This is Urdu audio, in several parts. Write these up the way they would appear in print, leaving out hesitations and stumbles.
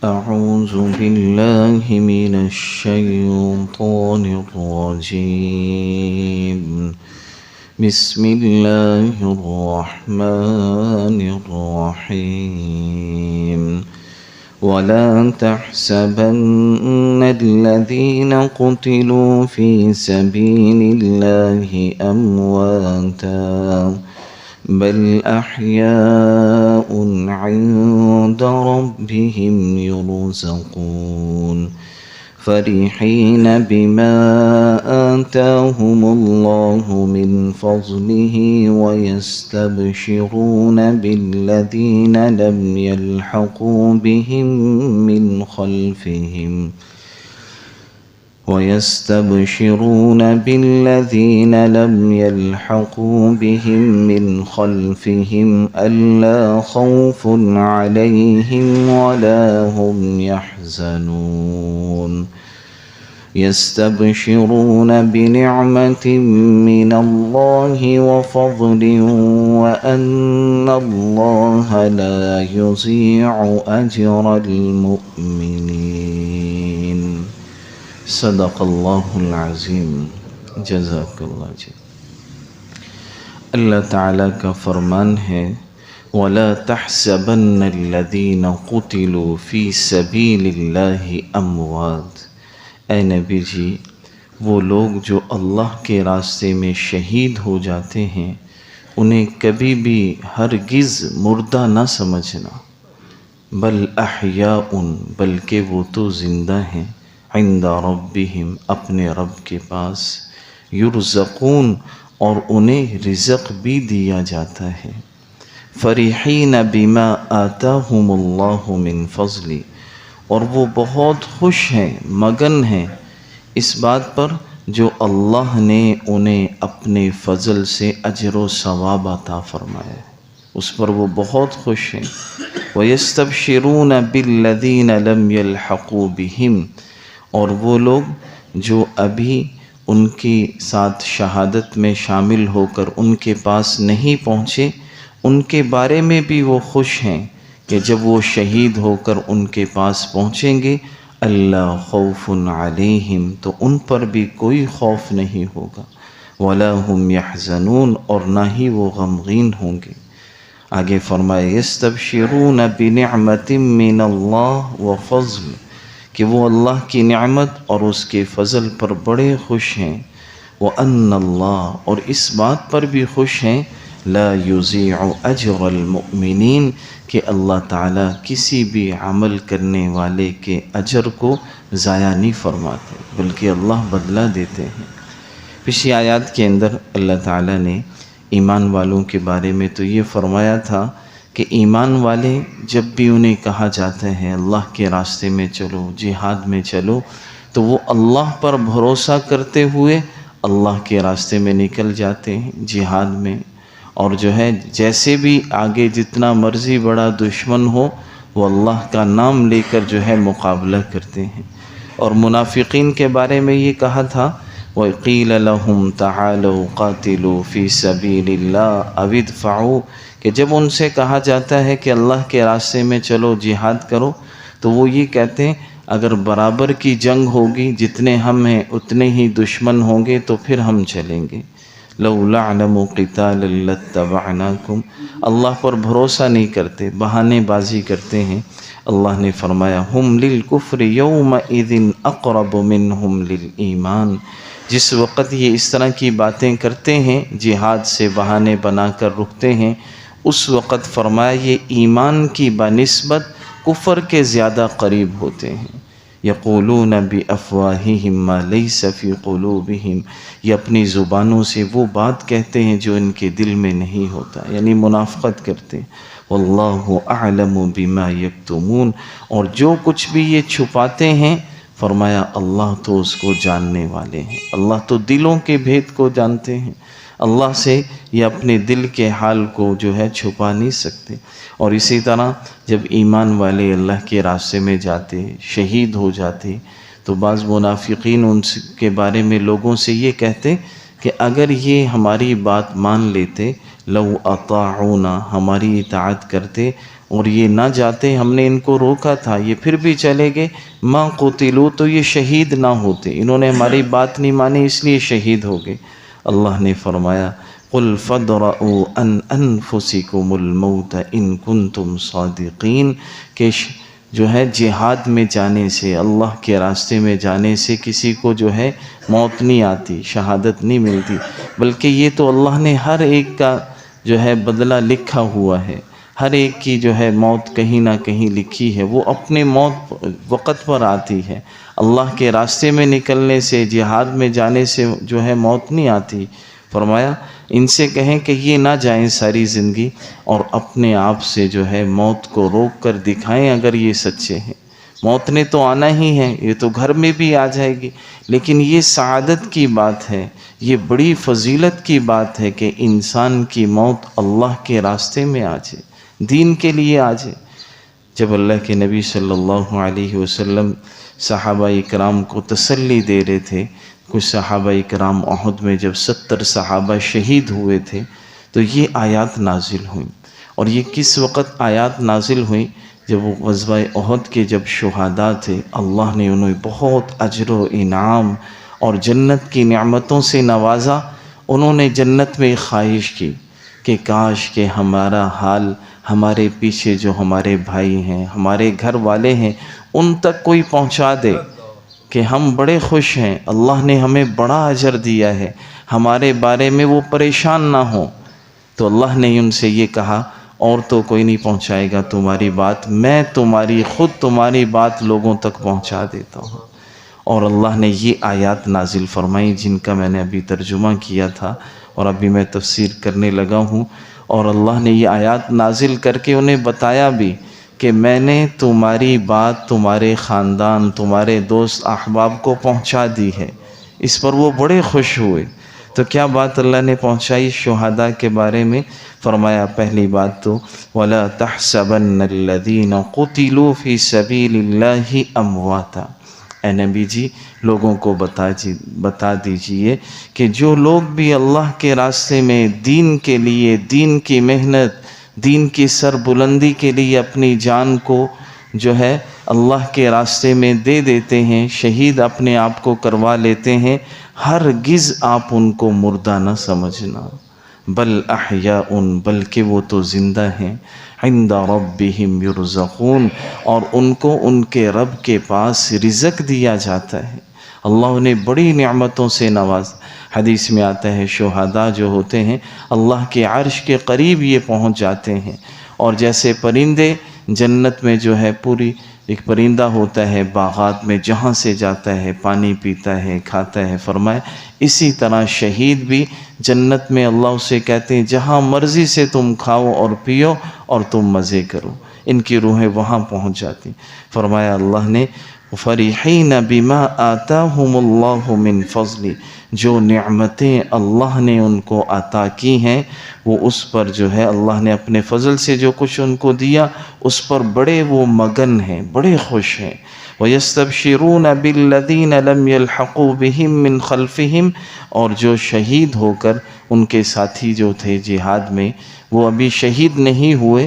أعوذ بالله من الشيطان الرجيم. بسم الله الرحمن الرحيم. ولا تحسبن الذين قتلوا في سبيل الله أمواتا بل أحياء عند ربهم يرزقون فرحين بما آتاهم الله من فضله ويستبشرون بالذين لم يلحقوا بهم من خلفهم ألا خوف عليهم ولا هم يحزنون يستبشرون بنعمة من الله وفضل وأن الله لا يضيع أجر المؤمنين. صدق اللہ العظیم. جزاک اللہ جی. اللہ تعالیٰ کا فرمان ہے وَلَا تَحْسَبَنَّ الَّذِينَ قُتِلُوا فِي سَبِيلِ اللَّهِ أَمْوَاتٍ. اے نبی جی، وہ لوگ جو اللہ کے راستے میں شہید ہو جاتے ہیں انہیں کبھی بھی ہرگز مردہ نہ سمجھنا. بل احیاء، بلکہ وہ تو زندہ ہیں، عند ربہم، اپنے رب کے پاس، یرزقون، اور انہیں رزق بھی دیا جاتا ہے. فرحین بما آتاہم اللہ من فضل، اور وہ بہت خوش ہیں، مگن ہیں اس بات پر جو اللہ نے انہیں اپنے فضل سے اجر و ثواب عطا فرمایا ہے، اس پر وہ بہت خوش ہیں. وَيَسْتَبْشِرُونَ بِالَّذِينَ لَمْ يَلْحَقُوا بِهِمْ، اور وہ لوگ جو ابھی ان کے ساتھ شہادت میں شامل ہو کر ان کے پاس نہیں پہنچے، ان کے بارے میں بھی وہ خوش ہیں کہ جب وہ شہید ہو کر ان کے پاس پہنچیں گے اللہ خوف علیہم، تو ان پر بھی کوئی خوف نہیں ہوگا، ولا هم یحزنون، اور نہ ہی وہ غمگین ہوں گے. آگے فرمائے یستبشرون بنعمت من اللہ وفضل، کہ وہ اللہ کی نعمت اور اس کے فضل پر بڑے خوش ہیں. وَأَنَّ اللَّهَ، اور اس بات پر بھی خوش ہیں، لَا يُضِيعُ أَجْرَ الْمُؤْمِنِينَ، کہ اللہ تعالیٰ کسی بھی عمل کرنے والے کے اجر کو ضائع نہیں فرماتے بلکہ اللہ بدلہ دیتے ہیں. پچھلی آیات کے اندر اللہ تعالیٰ نے ایمان والوں کے بارے میں تو یہ فرمایا تھا کہ ایمان والے جب بھی انہیں کہا جاتا ہے اللہ کے راستے میں چلو، جہاد میں چلو، تو وہ اللہ پر بھروسہ کرتے ہوئے اللہ کے راستے میں نکل جاتے ہیں جہاد میں، اور جو ہے جیسے بھی آگے جتنا مرضی بڑا دشمن ہو وہ اللہ کا نام لے کر جو ہے مقابلہ کرتے ہیں. اور منافقین کے بارے میں یہ کہا تھا وَقِيلَ لَهُمْ تَعَالَوْا قَاتِلُوا فِي سَبِيلِ اللَّهِ أَوِ ادْفَعُوا، کہ جب ان سے کہا جاتا ہے کہ اللہ کے راستے میں چلو، جہاد کرو، تو وہ یہ کہتے ہیں اگر برابر کی جنگ ہوگی، جتنے ہم ہیں اتنے ہی دشمن ہوں گے تو پھر ہم چلیں گے. لَوْ نَعْلَمُ قِتَالًا لَاتَّبَعْنَاكُمْ، اللہ پر بھروسہ نہیں کرتے، بہانے بازی کرتے ہیں. اللہ نے فرمایا ہم للکفر یومئذ اقرب منہم للایمان، جس وقت یہ اس طرح کی باتیں کرتے ہیں، جہاد سے بہانے بنا کر رکتے ہیں، اس وقت فرمایا یہ ایمان کی بنسبت کفر کے زیادہ قریب ہوتے ہیں. یقولون بافواہہم ما لیس فی قلوبہم، یہ اپنی زبانوں سے وہ بات کہتے ہیں جو ان کے دل میں نہیں ہوتا، یعنی منافقت کرتے ہیں. واللہ اعلم بما یکتمون، اور جو کچھ بھی یہ چھپاتے ہیں فرمایا اللہ تو اس کو جاننے والے ہیں، اللہ تو دلوں کے بھید کو جانتے ہیں، اللہ سے یہ اپنے دل کے حال کو جو ہے چھپا نہیں سکتے. اور اسی طرح جب ایمان والے اللہ کے راستے میں جاتے، شہید ہو جاتے، تو بعض منافقین ان کے بارے میں لوگوں سے یہ کہتے کہ اگر یہ ہماری بات مان لیتے، لو اطاعونا، ہماری اطاعت کرتے، اور یہ نہ جاتے، ہم نے ان کو روکا تھا، یہ پھر بھی چلے گئے، ما قتلوا، تو یہ شہید نہ ہوتے، انہوں نے ہماری بات نہیں مانی اس لیے شہید ہو گئے۔ اللہ نے فرمایا قل فادرؤوا عن انفسکم الموت ان کنتم صادقین، کہ جو ہے جہاد میں جانے سے، اللہ کے راستے میں جانے سے کسی کو جو ہے موت نہیں آتی، شہادت نہیں ملتی، بلکہ یہ تو اللہ نے ہر ایک کا جو ہے بدلہ لکھا ہوا ہے، ہر ایک کی جو ہے موت کہیں نہ کہیں لکھی ہے، وہ اپنے موت وقت پر آتی ہے۔ اللہ کے راستے میں نکلنے سے، جہاد میں جانے سے جو ہے موت نہیں آتی۔ فرمایا ان سے کہیں کہ یہ نہ جائیں ساری زندگی، اور اپنے آپ سے جو ہے موت کو روک کر دکھائیں اگر یہ سچے ہیں۔ موت نے تو آنا ہی ہے، یہ تو گھر میں بھی آ جائے گی، لیکن یہ سعادت کی بات ہے، یہ بڑی فضیلت کی بات ہے کہ انسان کی موت اللہ کے راستے میں آ جائے، دین کے لیے آ جائے۔ جب اللہ کے نبی صلی اللہ علیہ وسلم صحابہ اکرام کو تسلی دے رہے تھے، کچھ صحابہ اکرام احد میں جب 70 صحابہ شہید ہوئے تھے تو یہ آیات نازل ہوئیں، اور یہ کس وقت آیات نازل ہوئیں؟ جب وہ غزوہ احد کے جب شہداء تھے، اللہ نے انہیں بہت اجر و انعام اور جنت کی نعمتوں سے نوازا۔ انہوں نے جنت میں خواہش کی کہ کاش کہ ہمارا حال ہمارے پیچھے جو ہمارے بھائی ہیں، ہمارے گھر والے ہیں، ان تک کوئی پہنچا دے کہ ہم بڑے خوش ہیں، اللہ نے ہمیں بڑا اجر دیا ہے، ہمارے بارے میں وہ پریشان نہ ہوں۔ تو اللہ نے ان سے یہ کہا اور تو کوئی نہیں پہنچائے گا تمہاری بات، میں خود تمہاری بات لوگوں تک پہنچا دیتا ہوں۔ اور اللہ نے یہ آیات نازل فرمائی جن کا میں نے ابھی ترجمہ کیا تھا اور ابھی میں تفسیر کرنے لگا ہوں، اور اللہ نے یہ آیات نازل کر کے انہیں بتایا بھی کہ میں نے تمہاری بات تمہارے خاندان، تمہارے دوست احباب کو پہنچا دی ہے۔ اس پر وہ بڑے خوش ہوئے۔ تو کیا بات اللہ نے پہنچائی شہداء کے بارے میں؟ فرمایا پہلی بات تو وَلَا تَحْسَبَنَّ الَّذِينَ قُتِلُوا فِي سَبِيلِ اللَّهِ أَمْوَاتًا۔ اے نبی جی لوگوں کو بتا دیجئے کہ جو لوگ بھی اللہ کے راستے میں دین کے لیے، دین کی محنت، دین کی سربلندی کے لیے اپنی جان کو جو ہے اللہ کے راستے میں دے دیتے ہیں، شہید اپنے آپ کو کروا لیتے ہیں، ہرگز آپ ان کو مردہ نہ سمجھنا، بل احیاء، بلکہ وہ تو زندہ ہیں، عند ربہم یرزقون، اور ان کو ان کے رب کے پاس رزق دیا جاتا ہے۔ اللہ انہیں بڑی نعمتوں سے نواز۔ حدیث میں آتا ہے شہداء جو ہوتے ہیں اللہ کے عرش کے قریب یہ پہنچ جاتے ہیں، اور جیسے پرندے جنت میں جو ہے پوری ایک پرندہ ہوتا ہے باغات میں، جہاں سے جاتا ہے پانی پیتا ہے، کھاتا ہے، فرمایا اسی طرح شہید بھی جنت میں اللہ اسے کہتے ہیں جہاں مرضی سے تم کھاؤ اور پیو اور تم مزے کرو، ان کی روحیں وہاں پہنچ جاتی۔ فرمایا اللہ نے فریحین بما آتاہم اللہ من فضل، جو نعمتیں اللہ نے ان کو عطا کی ہیں وہ اس پر جو ہے اللہ نے اپنے فضل سے جو کچھ ان کو دیا اس پر بڑے وہ مگن ہیں، بڑے خوش ہیں۔ وَيَسْتَبْشِرُونَ بِالَّذِينَ لَمْ يَلْحَقُوا بِهِمْ مِنْ خَلْفِهِمْ، اور جو شہید ہو کر ان کے ساتھی جو تھے جہاد میں وہ ابھی شہید نہیں ہوئے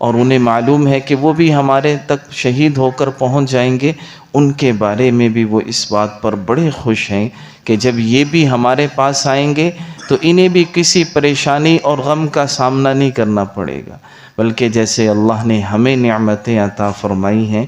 اور انہیں معلوم ہے کہ وہ بھی ہمارے تک شہید ہو کر پہنچ جائیں گے، ان کے بارے میں بھی وہ اس بات پر بڑے خوش ہیں کہ جب یہ بھی ہمارے پاس آئیں گے تو انہیں بھی کسی پریشانی اور غم کا سامنا نہیں کرنا پڑے گا، بلکہ جیسے اللہ نے ہمیں نعمتیں عطا فرمائی ہیں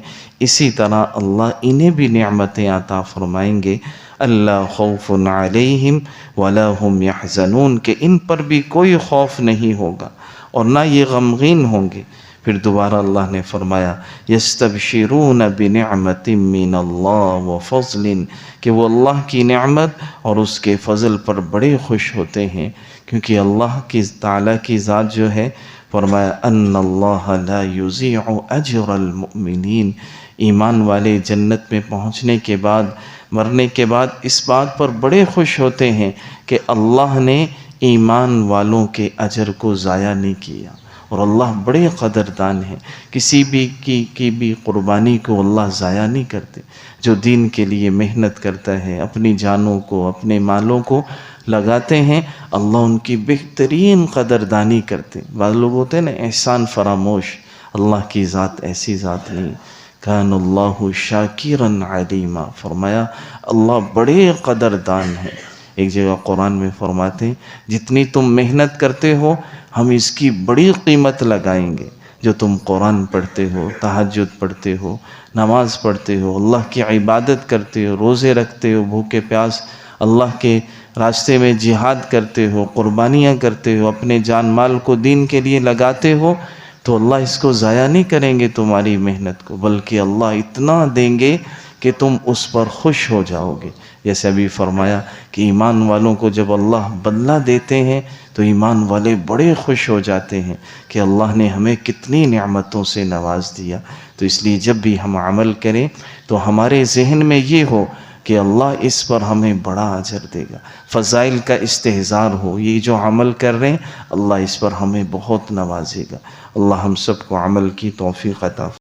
اسی طرح اللہ انہیں بھی نعمتیں عطا فرمائیں گے۔ اللہ خوف علیہم ولا هم یحزنون، کہ ان پر بھی کوئی خوف نہیں ہوگا اور نہ یہ غمگین ہوں گے۔ پھر دوبارہ اللہ نے فرمایا یستبشرون بنعمت من اللہ وفضل، کہ وہ اللہ کی نعمت اور اس کے فضل پر بڑے خوش ہوتے ہیں، کیونکہ اللہ کی تعالیٰ کی ذات جو ہے، فرمایا ان اللہ لا یضیع اجر المؤمنین، ایمان والے جنت میں پہنچنے کے بعد، مرنے کے بعد اس بات پر بڑے خوش ہوتے ہیں کہ اللہ نے ایمان والوں کے اجر کو ضائع نہیں کیا، اور اللہ بڑے قدردان ہیں، کسی بھی کی بھی قربانی کو اللہ ضائع نہیں کرتے۔ جو دین کے لیے محنت کرتا ہے، اپنی جانوں کو، اپنے مالوں کو لگاتے ہیں، اللہ ان کی بہترین قدردانی کرتے ہیں۔ بعض لوگ ہوتے ہیں نا احسان فراموش، اللہ کی ذات ایسی ذات نہیں. کان اللہ شاکرا علیما، فرمایا اللہ بڑے قدردان ہیں. ایک جگہ قرآن میں فرماتے ہیں جتنی تم محنت کرتے ہو ہم اس کی بڑی قیمت لگائیں گے. جو تم قرآن پڑھتے ہو، تہجد پڑھتے ہو، نماز پڑھتے ہو، اللہ کی عبادت کرتے ہو، روزے رکھتے ہو، بھوکے پیاس اللہ کے راستے میں جہاد کرتے ہو، قربانیاں کرتے ہو، اپنے جان مال کو دین کے لیے لگاتے ہو، تو اللہ اس کو ضائع نہیں کریں گے تمہاری محنت کو، بلکہ اللہ اتنا دیں گے کہ تم اس پر خوش ہو جاؤ گے. جیسے ابھی فرمایا کہ ایمان والوں کو جب اللہ بدلہ دیتے ہیں تو ایمان والے بڑے خوش ہو جاتے ہیں کہ اللہ نے ہمیں کتنی نعمتوں سے نواز دیا. تو اس لیے جب بھی ہم عمل کریں تو ہمارے ذہن میں یہ ہو کہ اللہ اس پر ہمیں بڑا اجر دے گا، فضائل کا استحضار ہو، یہ جو عمل کر رہے ہیں اللہ اس پر ہمیں بہت نوازے گا. اللہ ہم سب کو عمل کی توفیق عطا